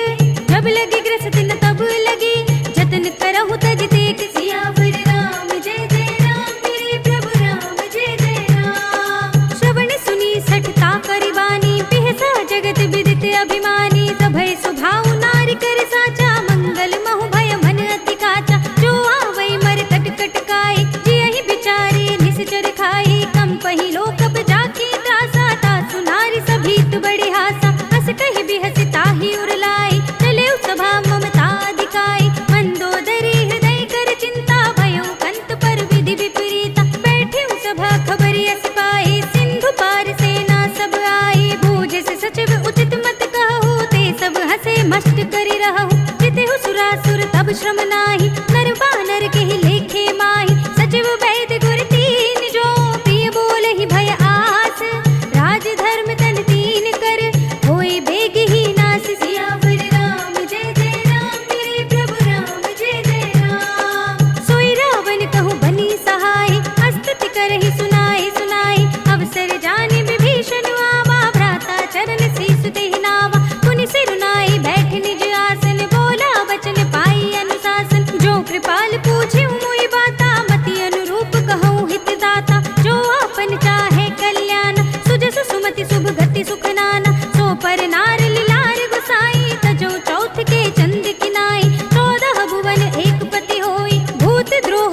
जब लगी ग्रसत न तब लगी जतन करहु तज तेक सियावर राम जय जय राम मेरे प्रभु राम जय जय राम। श्रवण सुनी सठता करिबानी बिहसा जगत विदित अभिमानी सभय सुभाव नार कर साचा मंगल महु भय मन अति काचा जो आवै मर कट कट काय जियहि बिचारे निश्चर खाई कम पही लोकप जाकी त्रासा तासु नारी सभीत बड़े हासा हस कहि बिहस ताहि उरलाई चले सभा ममता अधिकाई मंदोदरी हृदय कर चिंता भयो कंत पर विधि विपरीता बैठे सभा खबर यस पाई सिंधु पार सेना सब आई बूझ से सचिव उचित मत कहु ते सब हसे मस्त करि रहु जितेहु सुरासुर तब श्रम नाही नर बानर के ही लेखे माही सचिव वैद गुर तीन जो प्रिय बोले ही भय आस राज धर्म तन तीन कर होए बेग ही नास सियावर राम जय जय राम मेरे प्रभु राम जय जय राम। सोई रावण कहूँ बनी सहाय अस्तुति करहि सुनाए सुनाए अवसर जाने विभीषण आवा भ्राता चरण शीस देहि नावा पुनि सिर नाई बैठ निज आसन बोला वचन पाई अनुशासन जो कृपाल पूछे मोई बाता मति अनुरूप कहूँ हित दाता जो आपन चाहे कल्याण सुजस सुमति शुभ गति सुख नाना सो पर नार लिलार गुसाई तजो चौथ के चंद किनाई 14 भुवन एक पति होई भूत द्रोह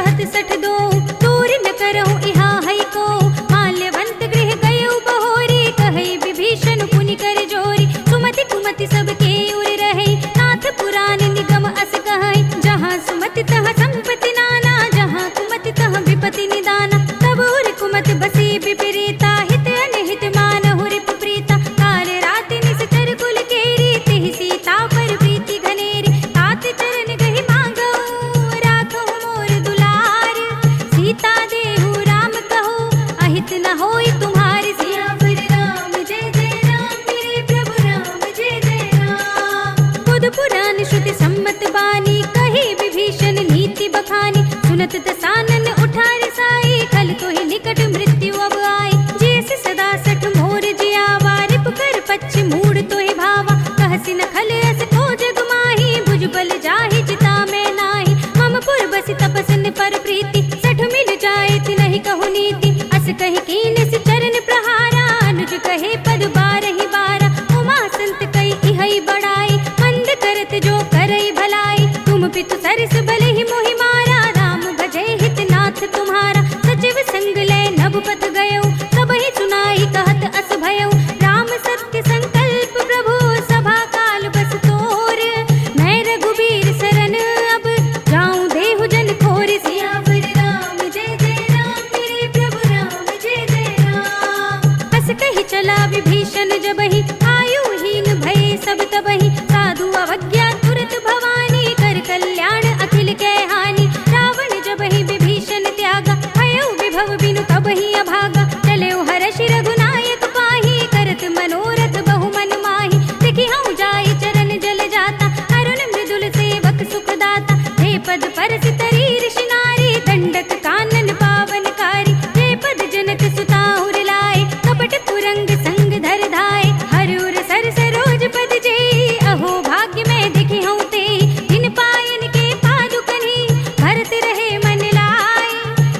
कहत सठ दो, दूर न करहु इहा है को। माल्यवंत गृह गयउ बहोरी, कहई विभीषण पुनि कर जोरी। सुमति कुमति सबके उर रहे, नाथ पुराण निगम अस कहई। जहाँ सुमति तहाँ संपत्ति नाना, जहाँ कुमति तहाँ विपत्ति निदाना। तब उर कुमति बसी विपरीता, हित अनहित मानहु रिपु प्रीता। काल राति निश्चर कुल केरी, तिहि सीता पर प्रीति घनेरी। तात चरण गहि मांगऊ, राखहु मोर दुलार। सीता देहु राम कहू, अहित न होई तुम्हारी। सियावर राम जय जय राम, मेरे प्रभु राम जय जय राम। बुध पुराण श्रुति सम्मत बानी, कही विभीषण नीति बखानी। सुनत दसानन उठार साई, खल तो ही निकट मृत्यु अब आई। जैसे सदा सठ मोर जियावा, रिप कर पच्छ मूड तो ही भावा। कहसी न खल अस को जग माही, भुज बल जाहि जिता मैं नाही। मम पुर बसि तपस्न पर प्रीति, सठ मिल जाए ति नहीं कहु नीति। अस कहि कीन सि चरण प्रहारा, अनुज कहे पद बारहि बारा। उमा संत कई इहै बड़ाई, मंद करत जो करई भलाई। तुम पितु सरस भले ही मोहि मारा, राम भजै हित नाथ तुम्हारा। सचिव संग लय नभ पथ गयउ, सबहि सुनाई कहत अस भयउ। राम सत्य संकल्प प्रभु, सभा काल बस तोर। मैं रघुबीर सरन अब, जाऊं देहु जन खोर। सियावर राम जय जय राम, मेरे प्रभु राम जय जय राम। अस कहि चला विभीषण जबहि, आयुहीन भय सब तबहि। साधु अवज्ञा तुरत भवानी, कर कल्याण अखिल कै हानि। रावण जबहि विभीषण त्यागा, भयउ विभव बिनु तबहि अभागा। चलेउ हरषि रघुनायक पाहि, करत मनोरथ बहु मन माहि। देखि हऊँ जाई चरण जल जाता, अरुण मृदुल सेवक सुख दाता। हे पद परसि तरी ऋषि नारी, दंडक कानन पावनकारी। हे पद जनक सुताहुर लाए, कपट कुरंग संग धर धाय। हर उर सर सरोज पद जेई, अहो भाग्य में देखि हऊँ तेई। इन पायन के पादुकनि, भरत रहे मन लाई।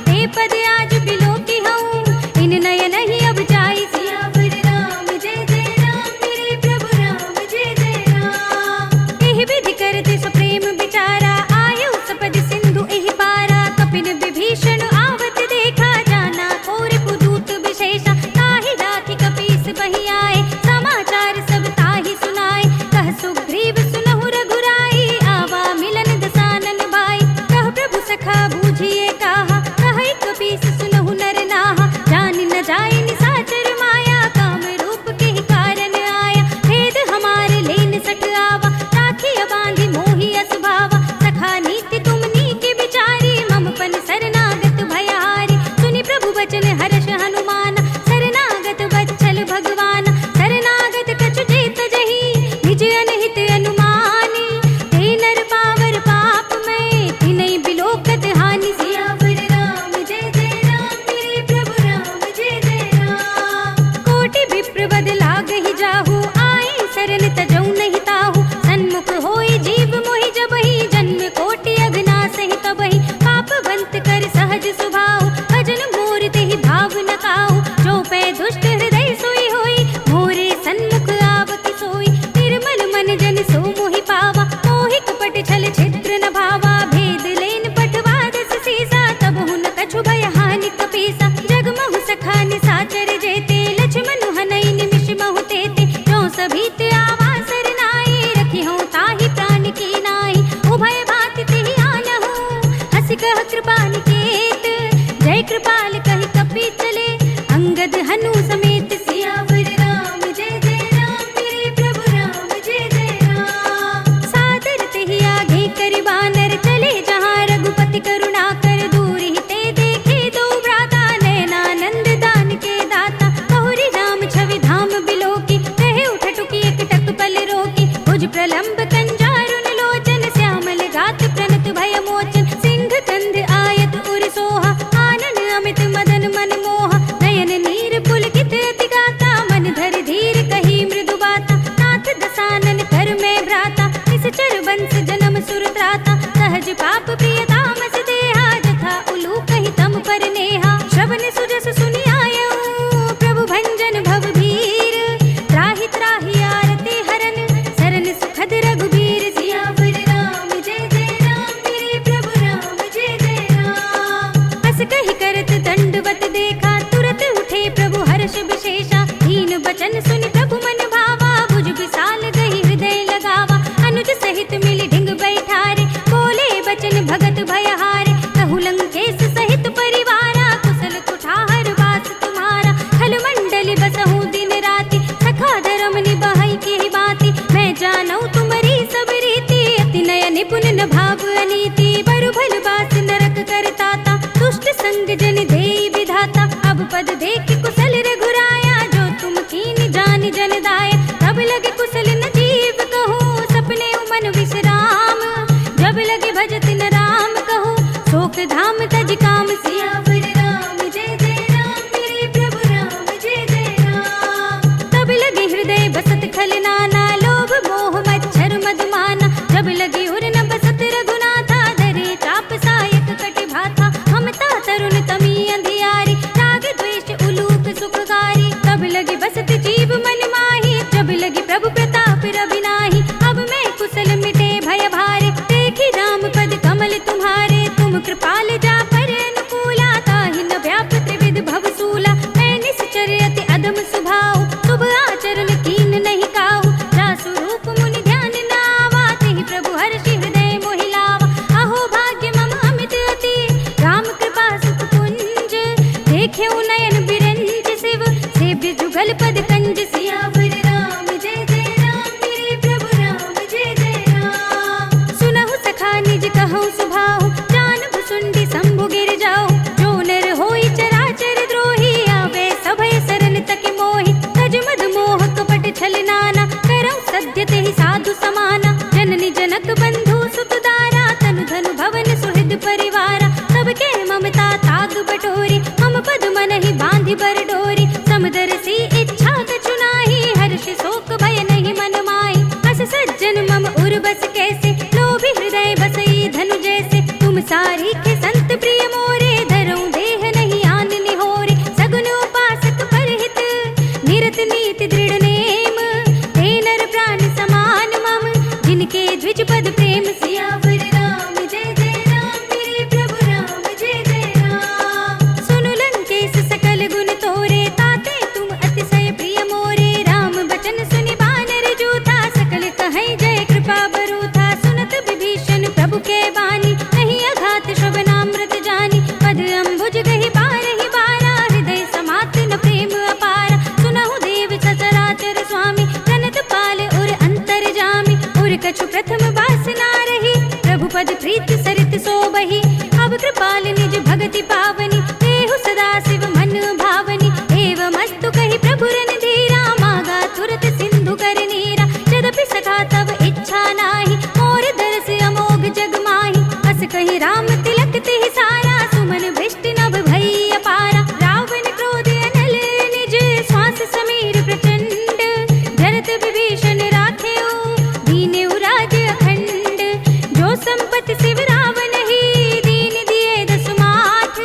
हे पद आज बिलोकी हऊँ, इन नयन ही अब जाई। सियावर राम जय जय राम, मेरे प्रभु राम जय जय राम। एहि विधि करते सुप्रेम विचारा, आयु सपद सिंधु एहि पारा। कपिन विभीषण आवत देखा, जाना और कुदूत विशेषा। ताहि राखी कपीस बहि आए, समाचार सब ताहि सुनाए। कह सुग्रीव सुनहु रघुराई, आवा मिलन दसानन भाई। कह प्रभु सखा बूझिए काहा, कहै कपीस सुनहु नर नाहा। जान न जाय निसाचर माया, काम रूप के ही कारण आया। भेद हमारे लेन सठ आवा, राखिय बांधि मोहि अस भावा। सखा नीति तुम नीके विचारी, मम पन शरणागत भयहारी। सुनि प्रभु बचन हर्ष हनुमान, शरणागत वत्सल भगवान। शरणागत कछु जेत जहि, निज अनहित अनुमानी। ते नर पावर पाप में, तिनै बिलोकत हानि। सियावर राम जय जय राम, मेरे प्रभु राम जय जय राम। कोटि विप्र बद लागहि जाहु, आए शरण तजौ नहीं ताहु। सन्मुख होई जीव मोहि जबहि, जन्म कोटि अघनासहि तबहि। पापवंत कर सहज सुभाव, भजन मोर तेहि भाव न काहू। जो पै दुष्ट हृदय सोई होई, मोरे सन्मुख आवति सोई। निर्मल मन जन सो मोहि पावा, मोहि कपट छल छिद्र न भावा। भेद लेन पठवा दस सीसा, तब हुन कछु भय हानि कपीसा। जगमहु सखा निसाचर जेते, लक्ष्मण हनई निमिष महु तेते। जो सभीत आवा सरनाई, रखि हऊँ ताहि प्राण की नाई। उभय भाति तिहि आनहु, हँसि कह कृपा निकेत। जय कृपाल कहि कपि चले, अंगद हनु समेत। सियावर राम जय जय राम, मेरे प्रभु राम जय जय राम। सादर तेहि आगे करि बानर, चले जहाँ रघुपति करुणा कर। दूर ही ते देखे दो भ्राता, नयनानंद दान के दाता। बहुरी राम छवि धाम बिलोकी, रहे उठ टुकी एक टक पल रोकी। भुज प्रलंब कंजारुन लोचन, श्यामल गात प्रणत भय मोचन। सिंह कंध आयत उर सोहा, आनन अमित मदन मन मोहा। नयन नीर पुलकित अति गाता, मन धर धीर कही मृदु बाता। नाथ दसानन कर में भ्राता, निश्चर वंश जन्म सुर त्राता। सहज पाप प्रिय तामस देहा, जथा उलू कहि तम पर नेहा। श्रवण सुजस सुनि आयऊ, प्रभु भंजन भव भीर। त्राहि त्राहि आरती हरन, शरण सुखद रघुबीर। सियावर राम जय जय राम, मेरे प्रभु राम जय जय राम। दुष्ट संग जन देई विधाता, अब पद देख कुशल रघुराया, जो तुम कीन जान जन दाया। तब लगे कुशल न जीव कहूँ, सपने मन विश्राम, जब लगे भजत न राम कहूँ, शोक धाम तज काम। सियावर राम जय जय राम, मेरे प्रभु राम जय जय राम। तब लगे हृदय बसत खल नाना, लोभ मोह मच्छर मधुमाना, जब लगे उर न बसत रघुनाथा, धरे चाप सायक कटि भाथा। ममता तरुण तमी अंधियारी, राग द्वेष उलूक सुखकारी, तब लगे बसत जीव मन माही, जब लगे प्रभु प्रताप रवि नाही। अब मैं कुशल मिटे भय भारे, देखी राम पद कमल तुम्हारे, तुम कृपाल जा पर अनुकूला, ताहि न व्याप त्रिविध भवसूला। मैं निश्चर अति अधम स्वभाव, शुभ आचरण कीन नहीं काहू, जासु रूप मुनि ध्यान न आवा, तेहि प्रभु हर्षि हृदय मोहि लावा। अहो भाग्य मम अमित अति, राम कृपा सुख कुंज, देखे नयन बिरंज शिव, सेव्य जुगल पद कंज। सियावर राम जय जय राम, मेरे प्रभु राम जय जय राम। सुनहु सखा निज कहूँ सुभाऊ, जानब सुंडी शंभु गिर जाओ, जो नर होई चराचर द्रोही, आवे सभय सरन तक मोहि। तज मद मोह कपट छल नाना, करौ सद्य तेहि साधु समाना, जननी जनक बंधु सुत दारा, तनु धनु भवन सुहृद परिवारा। सबके ममता ताग बटोरी, मम पद मनहि बांधि बर डोरी, समदर्शी इच्छा कछु नाही, हर्ष शोक भय नहीं मन माही। अस सज्जन मम उर बस कैसे, लोभी हृदय बसई धनु जैसे, तुम सारी के संत प्रिय मोरे, धरऊं देह नहीं आन निहोरे। सगुन उपासक परहित, निरत नीति दृढ़ नेम, ते नर प्राण समान मम, जिनके द्विज पद प्रेम। सियावर राम जय जय राम, मेरे प्रभु राम जय जय राम। सुनु लंकेश सकल गुण तोरे, ताते तुम अतिशय प्रिय मोरे, राम बचन सुनि बानर जूथा, सकल कहीं जय कृपा बरूथा। सुनत विभीषण प्रभु के बानी, नहीं अघात श्रवणामृत जानी, पद अम्बुज गहि बारहि बारा, हृदय समात न प्रेम अपारा। सुनहु देव सचराचर स्वामी, प्रणत पाल उर अंतर जामी, उर कछु प्रथम वासना रही, प्रभु पद प्रीत सरित सोबहि। अब कृपाल निज भगति पावनी, देहु सदा शिव मन भावनी, एवमस्तु कहि प्रभु रणधीरा, मागा तुरत सिंधु कर नीरा। यद्यपि सखा तब इच्छा नाही, मोर दरस अमोघ जग माही। अस कहि राम तिलक तिहि सारा, सुमन वृष्टि नभ भई अपारा। रावण क्रोध अनल निज, श्वास समीर प्रचंड, जरत विभीषण राखेउ, दीनेउ राज अखंड। जो संपत्ति शिव रावण ही, दीन दिए दसु माठ,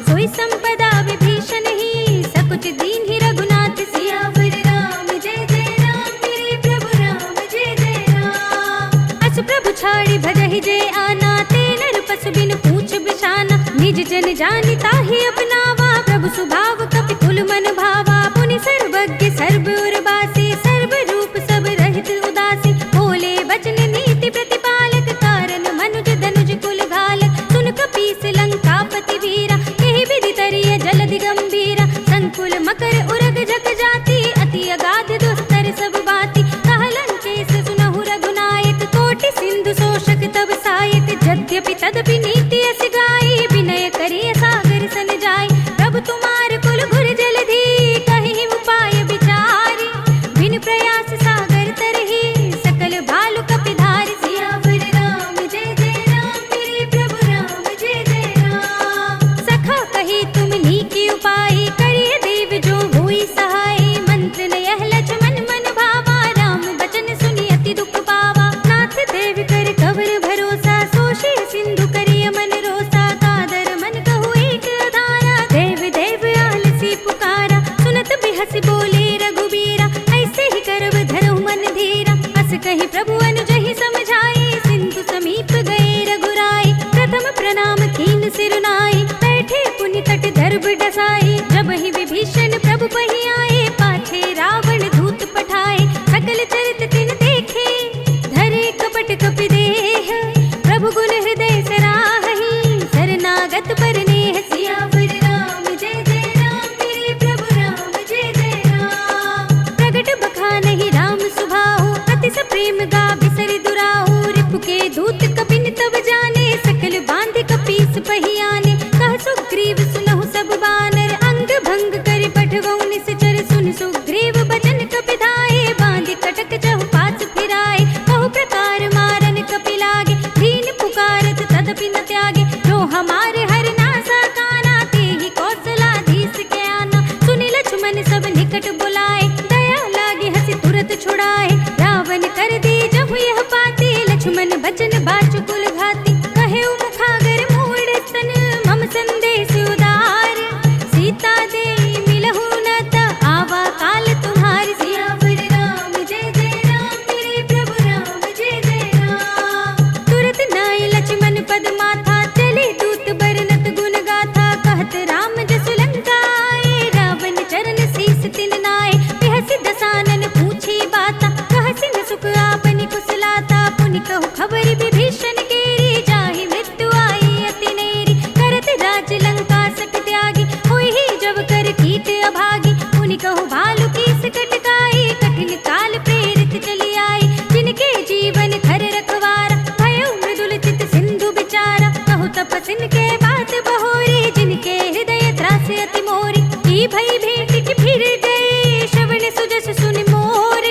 सोई संपदा विभीषण ही, सकुच दीन ही रघुनाथ। सियावर राम जय जय राम, मेरे प्रभु राम जय जय राम। अस प्रभु छाड़ी भजहि जय आना, ते नर पशु बिन पूछ बिछाना, निज जन जानि ताहि अपनावा, प्रभु सुभाव कपि कुल मन भावा। पुनि सर्वज्ञ सर्व उर्वासी, सर्व रूप सब रहित उदासी, बोले बचन नीति प्रतिपालक, कारण मनुज धनुज कुल घालक। सुन कपीस लंकापति वीरा, केहि विधि तरिय जलधि गंभीरा, संकुल मकर उरग झक जाति, अति अगाध दुस्तर सब बाती। कहलंकेश सुनहु रघुनायक, कोटि सिंधु शोषक तब सायक, यद्यपि तदपि नीति अस गाई, विनय करिय सागर सन जाई। प्रभु तुम्हार कुल घुर जलधि, कहि उपाय विचारी, बिन प्रयास सागर तरहि, सकल भालु कपि धारि। सियावर राम जय जय राम, मेरे प्रभु राम जय जय राम। सखा कही तुम नीकी उपाय, करिय देव जो होई सहाय। मंत्र न यह लक्ष्मण मन भावा, राम बचन सुनि अति दुख पावा। नाथ देव कर कवर भरोसा, सोषे सिंधु करिय मन रोसा। कादर मन कहु एक अधारा, देव देव आलसी पुकारा। सुनत बिहसि बोले रघुबीरा, ऐसे ही करब धरहु मन धीरा। अस कहि प्रभु अनुजहि समझाई, सिंधु समीप गए रघुराई। प्रथम प्रणाम कीन सिर नाई, बैठे पुनि तट दर्भ डसाई। जब ही विभीषण प्रभु पहि आए, पाछे रावण दूत पठाए। सकल चरित तिन देखे, धरे कपट कपि देह, प्रभु गुण हृदय सराहहि, शरणागत पर नेह। सियावर राम जय जय राम, मेरे प्रभु राम जय जय राम। प्रगट बखानहि राम सुभाऊ, अति सप्रेम गा बिसरि दुराऊ। रिपु के दूत कपिन तब जाने, सकल बांध कपीस पहियाने। कह सुग्रीव बाचुकुल घाती कहे मुखागर मूढ़ स्तन मम संदेश उदार सीता दे मिलहु न त आवा काल तुम्हारी सियावर राम जय जय राम मेरे प्रभु राम जय जय राम तुरत नाय लक्ष्मण पद माथा चले दूत बरनत गुण गाथा कहत राम जसु लंका आए रावण चरण शीस तिन नाय बिहस दसानन पूछी बाता कहसिन सुख आपनि कुशलाता पुनि कहु खबर विभीषण केरी जाहि मृत्यु आई अति नेरी करत राज लंका सक त्यागी होई ही जब कर कीट अभागी पुनि कहु भालु कीस कटकाई कठिन काल प्रेरित चली आई जिनके जीवन खर रखवारा भयो मृदुल चित सिंधु बिचारा कहु तपसिन के बात बहोरी जिनके हृदय त्रास अति मोरी की भई भेंट की फिर गए श्रवण सुजस सुनि मोर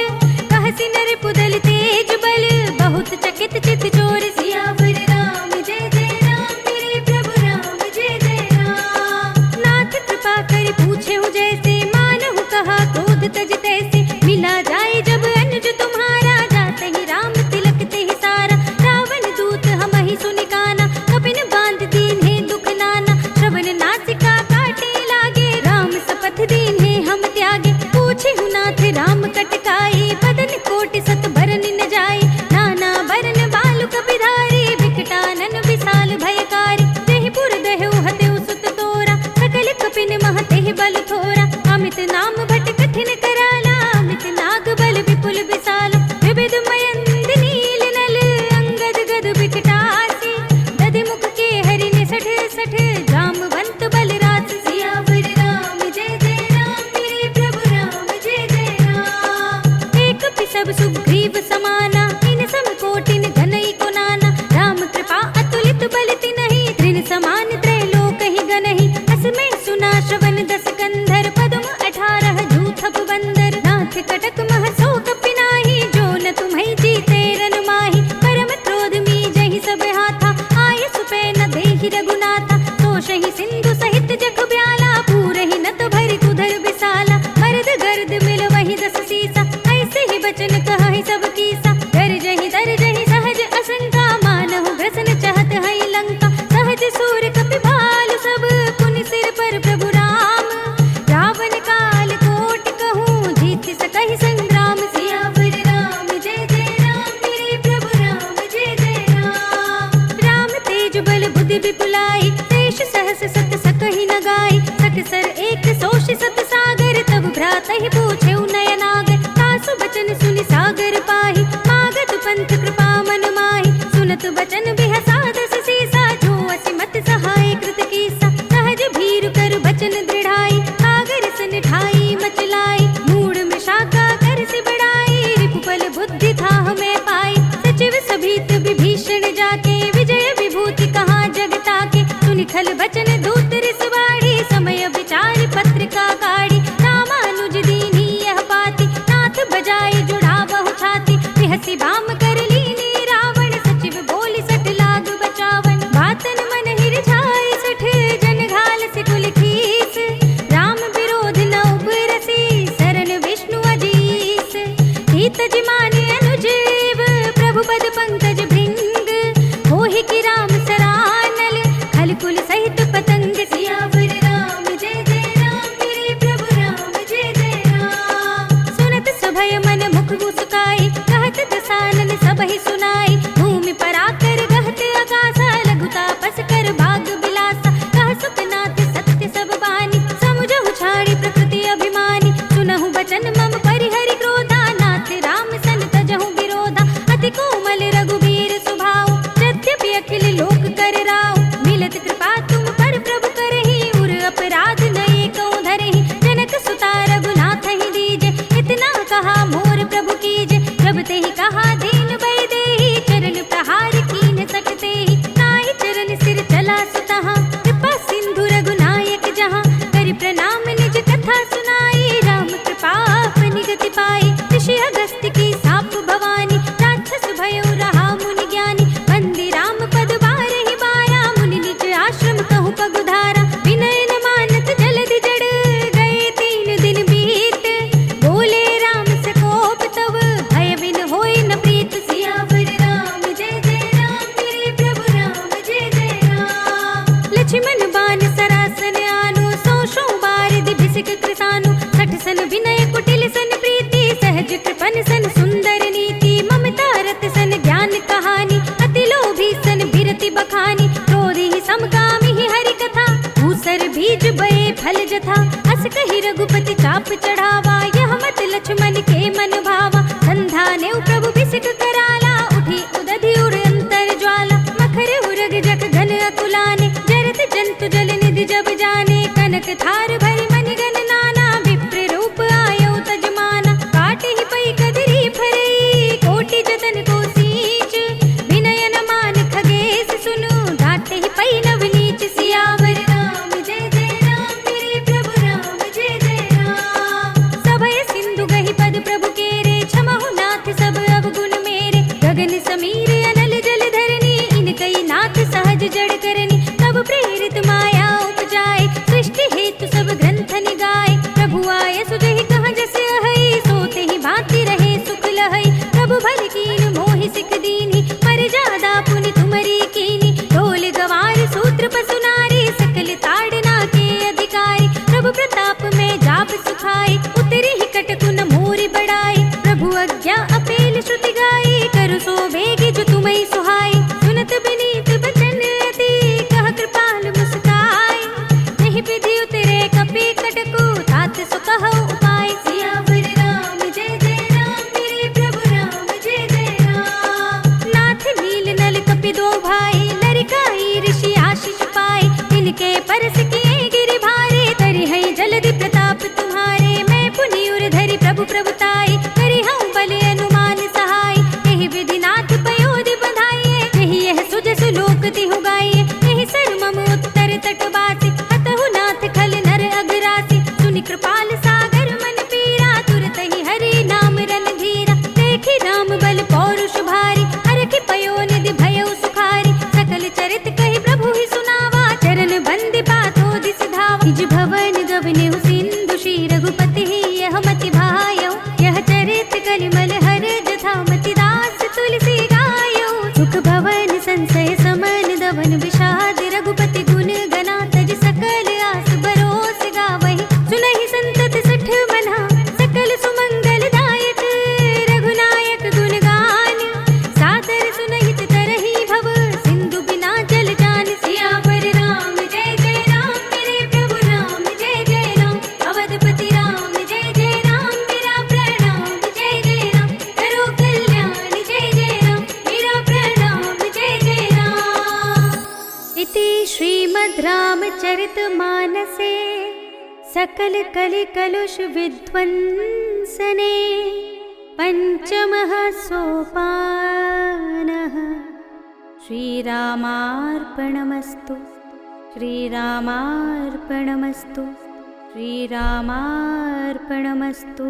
कहसि नर पुदल तेज बल बहुत चकित चित चोर सियावर राम जय जय राम मेरे प्रभु राम जय जय राम नाथ कृपा कर पूछे हूँ जैसे मानहु कहा क्रोध तज तैसे मिला जाए जब अनुज तुम्हारा जाते ही राम तिलक ते ही सारा रावण दूत हम ही सुनि काना कपिन बांध दीन है दुख नाना श्रवण नासिका काटे लागे राम सपथ दीन है हम त्यागे पूछे हूँ नाथ राम कटकाई बदन कोटि सत भरन न जाए नाना भरन बालु कपिधारी विकटानन विशाल भयकारी तेहि पुर दहु हतेउ सुत तोरा सकल कपिन मह तेहि बल थोरा अमित नाम भट कठिन कराला अमित नाग बल विपुल विशाल विविध मयंद नील नल अंगद गद विकटासी दधि मुख के हरि ने सठ सठ जामवंत बल रास सियावर राम जय जय राम मेरे प्रभु राम जय जय राम एक पिसब सुग्रीव समाना इन सम कोटिन घनई को नाना राम कृपा अतुलित बल तिनहि तृण समान त्रैलोक ही गनहि असमय सुना श्रवण दस कंधर पद्म 18 जूथप बंदर नाथ कटक मह सो कपिनाहि जो न तुम्हि जीते रन माहि परम क्रोध मी जहि सब हाथा आय सुपै न देहि रघुनाथा तोषहि सिंधु सहित जख ब्याला पूरहि नत भरि कुधर विसाला मर्द गर्द मिल वही दस सीसा ऐसे ही बचन कहहि सब कीसा डर जहि सहज असंका मानहु ग्रसन चाहत हई लंका सहज सूर कपि भालु सब पुनि सिर पर प्रभु राम रावण काल कोटि कहूँ जीत सकहि संग्राम सियावर राम जय जय राम मेरे प्रभु राम जय जय राम तेज बल बुद्धि विपुलाई शेष सहस सत सकहि न गाई सकसर एक सोष सत सागर तब भ्रात ही पूछे नयनागर तासु बचन सुनि सागर पाहि मागत पंथ कृपा मन माहि सुनत बचन बिहसा दस सीसा जो असिमत सहाय कृत कीसा सहज भीर कर बचन दृढ़ाई सागर सन ठाई मचलाई मूढ़ में शाखा कर से बढ़ाई रिपुबल बुद्धि था हमें पाई सचिव सभीत विभीषण जाके विजय विभूति कहाँ जगता के सुनि खल बचन दूत रिसवाड़ी समय विचार पत्रिका काढ़ी रामानुज दीनी यह पाती नाथ बजाए जुड़ा बहु छाती बिहसी बाम कर लीनी रावण सचिव बोली सठ लाग बचावन बातन मन हिर छाई सठ जन घाल से कुल खीस राम विरोध न उबरसी शरण विष्णु अजीस हित जिमान अनुजीव प्रभु पद पंकज भृंग होहि की राम सरानल खल कुल सहित पतंग निज कृपन सन सुंदर नीति, ममता रत सन ज्ञान कहानी, अति लोभी सन बिरति बखानी, क्रोधी समकामी ही हरि कथा, भूसर बीज बये फल जथा, अस कहि रघुपति चाप चढ़ावा, यह मत लक्ष्मण के मन भावा, संधाने प्रभु बिसिक कराला, उठी उदधि उड़ अंतर ज्वाला, मखर उरग जग घन अकुलाने, जरत जंतु जल निधि जब जाने, कनक थार भरि मनि गण नाना, विप्र रूप आयो तजमाना, काटे ही पई कदरी फरई, कोटि जतन को सींच, विनय न मान खगेश सुनु, घाटे ही पई नव नीच, सियावर राम जय जय राम, मेरे प्रभु राम जय जय राम। सभय सिंधु गहि पद प्रभु केरे, क्षमहु नाथ सब अवगुण मेरे, गगन समीर अनल जल धरनी, इनकई नाथ सहज जड़ करनी, तब प्रेरित माया उपजाए, सृष्टि हेतु सब ग्रंथ निगाए, प्रभु आय सुजहि कहाँ जस अहै, सोते ही भांति रहे सुख लहै, प्रभु भल कीन मोहि सिख दीन्ही, पर जादा पुनि तुमरी कीनी, ढोल गवार सूत्र पसु नारी, सकल ताड़ना के अधिकारी, प्रभु प्रताप में जाप सुखाई, उतरी ही कटकुन मोरि बढ़ाई, प्रभु आज्ञा अपेल श्रुति गाई, करु सो बेगी जो तुम्हें सुहाई, सुनत बिनीत बचन अति, कह कृपाल मुस्काई, नहीं विधि उतरे कपि कटकु, तात सो कहो उपाय, सियावर राम जय जय राम, मेरे प्रभु राम जय जय राम। नाथ नील नल कपि दो भाई, लरिकाई ऋषि आशीष पाए, तिनके परस किए गिरि भारे, तरि है जलधि प्रताप तुम्हारे, मैं पुनि उर धरि प्रभु प्रभुताई, करि हूँ बल अनुमान सहाय, यही विधि नाथ पयोधि बधाइए, यही यह सुजसु लोक तिहु गाइए, यही सर मम उत्तर तटवासी, हतहु नाथ खल नर अघरासी, सुनि कृपाल सागर मन पीरा, तुरत ही हरि नाम रणधीरा, देखि राम बल पौरुष भारी, हरखि पयो निधि भयउ सुखारी, सकल चरित कहि प्रभु ही सुनावा, चरण बंदि पाथो दिस धावा, निज भवन गवनेहु सिंधु श्री रघुपति ही यह मति भायौ, यह चरित कलिमल हर जथा, मति दास तुलसी गायौ, सुख भवन संशय समन दवन विषाद, रघुपति गुण गना तज सकल आस बरोस गावहि, सुनहि संतत सठ मना, सकल सुमंगल दायक, रघुनायक गुण गान, सादर सुनहित तरहि भव, सिंधु बिना जल जान, सियावर राम जय जय राम, मेरे प्रभु राम जय जय राम, अवधपति राम जय जय राम, मेरा प्रणाम जय जय राम, करो कल्याण जय जय राम, मेरा प्रणाम जय जय राम। इति श्रीमद् रामचरित मानसे सकल कलि कलुष विध्वंसने पंचमः सोपानः, श्रीरामार्पणमस्तु श्रीरामार्पणमस्तु श्रीरामार्पणमस्तु।